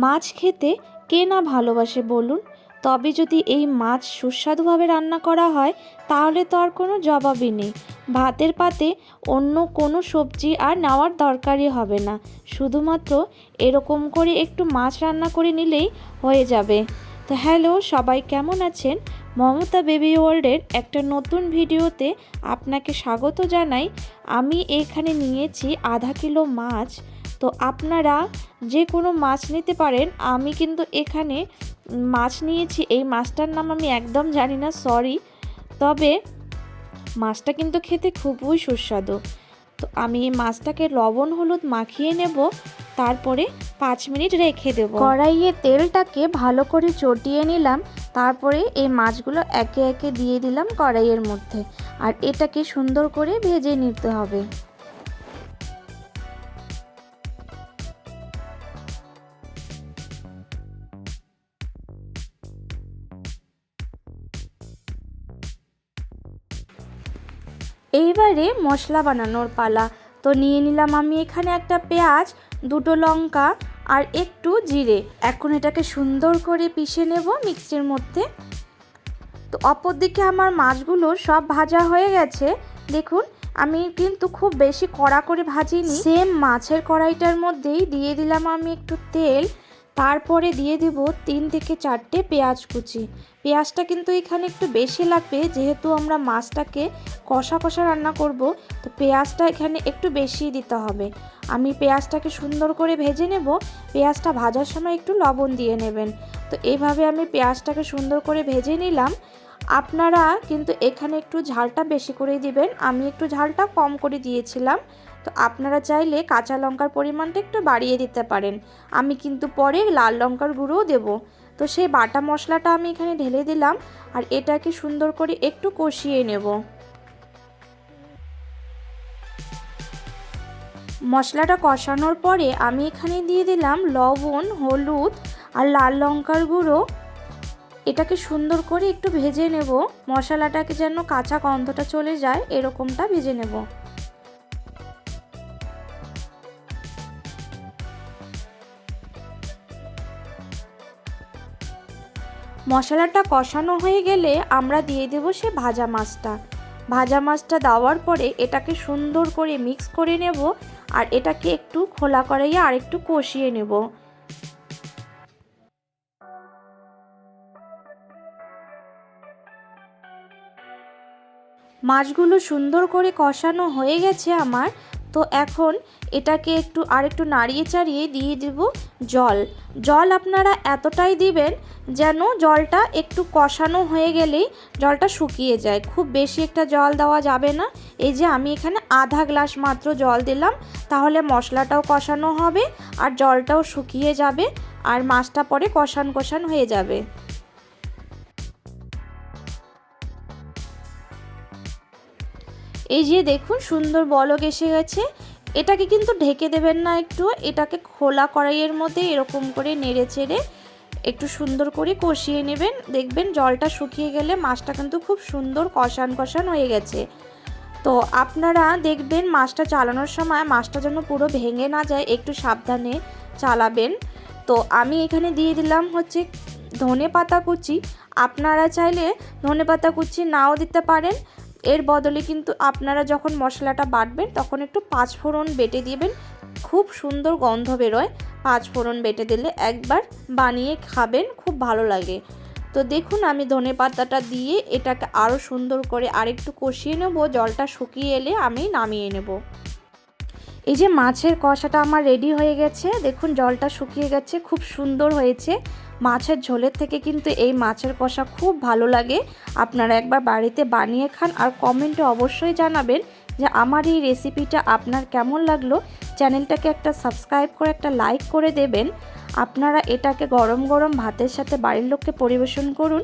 মাছ খেতে কে না ভালোবাসে বলুন। তবে যদি এই মাছ সুস্বাদুভাবে রান্না করা হয় তাহলে তো আর কোনো জবাবই নেই। ভাতের পাতে অন্য কোনো সবজি আর নেওয়ার দরকারই হবে না, শুধুমাত্র এরকম করে একটু মাছ রান্না করে নিলেই হয়ে যাবে। তো হ্যালো সবাই, কেমন আছেন? মমতা বেবি ওয়ার্ল্ডের একটা নতুন ভিডিওতে আপনাকে স্বাগত জানাই। আমি এখানে নিয়েছি আধা কিলো মাছ। তো আপনারা যে কোনো মাছ নিতে পারেন। আমি কিন্তু এখানে মাছ নিয়েছি, এই মাছটার নাম আমি একদম জানি না, সরি। তবে মাছটা কিন্তু খেতে খুবই সুস্বাদু। তো আমি এই মাছটাকে লবণ হলুদ মাখিয়ে নেব, তারপরে 5 মিনিট রেখে দেব। কড়াইয়ে তেলটাকে ভালো করে চটিয়ে নিলাম, তারপরে এই মাছগুলো একে একে দিয়ে দিলাম কড়াইয়ের মধ্যে, আর এটাকে সুন্দর করে ভেজে নিতে হবে। এইবারে মশলা বানানোর পালা। তো নিয়ে নিলাম আমি এখানে একটা পেঁয়াজ, দুটো লঙ্কা আর একটু জিরে। এখন এটাকে সুন্দর করে পিষে নেব মিক্সির মধ্যে। তো অপরদিকে আমার মাছগুলো সব ভাজা হয়ে গেছে। দেখুন, আমি কিন্তু খুব বেশি কড়া করে ভাজিনি। সেম মাছের কড়াইটার মধ্যেই দিয়ে দিলাম আমি একটু তেল, তারপরে দিয়ে দিব 3 থেকে 4টে পেঁয়াজ কুচি। পেঁয়াজটা কিন্তু এখানে একটু বেশি লাগবে, যেহেতু আমরা মাছটাকে কষা কষা রান্না করব, তো পেঁয়াজটা এখানে একটু বেশি দিতে হবে। আমি পেঁয়াজটাকে সুন্দর করে ভেজে নেব। পেঁয়াজটা ভাজার সময় একটু লবণ দিয়ে নেবেন। তো এইভাবে আমি পেঁয়াজটাকে সুন্দর করে ভেজে নিলাম। আপনারা কিন্তু এখানে একটু ঝালটা বেশি করে দিবেন, আমি একটু ঝালটা কম করে দিয়েছিলাম। তো আপনারা চাইলে কাঁচা লঙ্কার পরিমাণটা একটু বাড়িয়ে দিতে পারেন। আমি কিন্তু পরে লাল লঙ্কার গুঁড়োও দেব। তো সেই বাটা মশলাটা আমি এখানে ঢেলে দিলাম, আর এটাকে সুন্দর করে একটু কষিয়ে নেব। মশলাটা কষানোর পরে আমি এখানে দিয়ে দিলাম লবণ, হলুদ আর লাল লঙ্কার গুঁড়ো। এটাকে সুন্দর করে একটু ভেজে নেব, মশলাটাকে যেন কাঁচা গন্ধটা চলে যায় এরকমটা ভেজে নেব। মশলাটা কষানো হয়ে গেলে আমরা দিয়ে দেব সে ভাজা মাছটা। ভাজা মাছটা দেওয়ার পরে এটাকে সুন্দর করে মিক্স করে নেব, আর এটাকে একটু খোলা কড়াইয়ে আর একটু কষিয়ে নেব। মাছগুলো সুন্দর করে কষানো হয়ে গেছে আমার। তো এখন এটাকে একটু নাড়িয়ে চাড়িয়ে দিয়ে দেব জল আপনারা এতটাই দিবেন যেন জলটা একটু কষানো হয়ে গেলেই জলটা শুকিয়ে যায়, খুব বেশি একটা জল দেওয়া যাবে না। এই যে আমি এখানে আধা গ্লাস মাত্র জল দিলাম, তাহলে মশলাটাও কষানো হবে আর জলটাও শুকিয়ে যাবে, আর মাছটা পরে কষান কষান হয়ে যাবে। এই যে দেখুন সুন্দর বলক এসে গেছে। এটাকে কিন্তু ঢেকে দেবেন না, এটাকে খোলা কড়াইয়ের মধ্যে এরকম করে নেড়ে চেড়ে একটু সুন্দর করে কষিয়ে নেবেন। দেখবেন জলটা শুকিয়ে গেলে মাছটা কিন্তু খুব সুন্দর কষান কষান হয়ে গেছে। তো আপনারা দেখবেন মাছটা চালানোর সময় মাছটা যেন পুরো ভেঙে না যায়, একটু সাবধানে চালাবেন। তো আমি এখানে দিয়ে দিলাম হচ্ছে ধনেপাতা কুচি। আপনারা চাইলে ধনেপাতা কুচি নাও দিতে পারেন। এর বদলে কিন্তু আপনারা যখন মশলাটা বাটবেন তখন একটু 5 ফোড়ন বেটে দিবেন, খুব সুন্দর গন্ধ বেরোয়। 5 ফোড়ন বেটে দিলে একবার বানিয়ে খাবেন, খুব ভালো লাগে। তো দেখুন আমি ধনেপাতাটা দিয়ে এটাকে আরও সুন্দর করে আরেকটু কষিয়ে নেব। জলটা শুকিয়ে এলে আমি নামিয়ে নেব। এই যে মাছের কষাটা আমার রেডি হয়ে গেছে। দেখুন জলটা শুকিয়ে গেছে, খুব সুন্দর হয়েছে। মাছের ঝোলের থেকে কিন্তু এই মাছের কষা খুব ভালো লাগে। আপনারা একবার বাড়িতে বানিয়ে খান, আর কমেন্টে অবশ্যই জানাবেন যে আমার এই রেসিপিটা আপনার কেমন লাগলো। চ্যানেলটাকে একটা সাবস্ক্রাইব করে একটা লাইক করে দেবেন। আপনারা এটাকে গরম গরম ভাতের সাথে বাড়ির লোককে পরিবেশন করুন,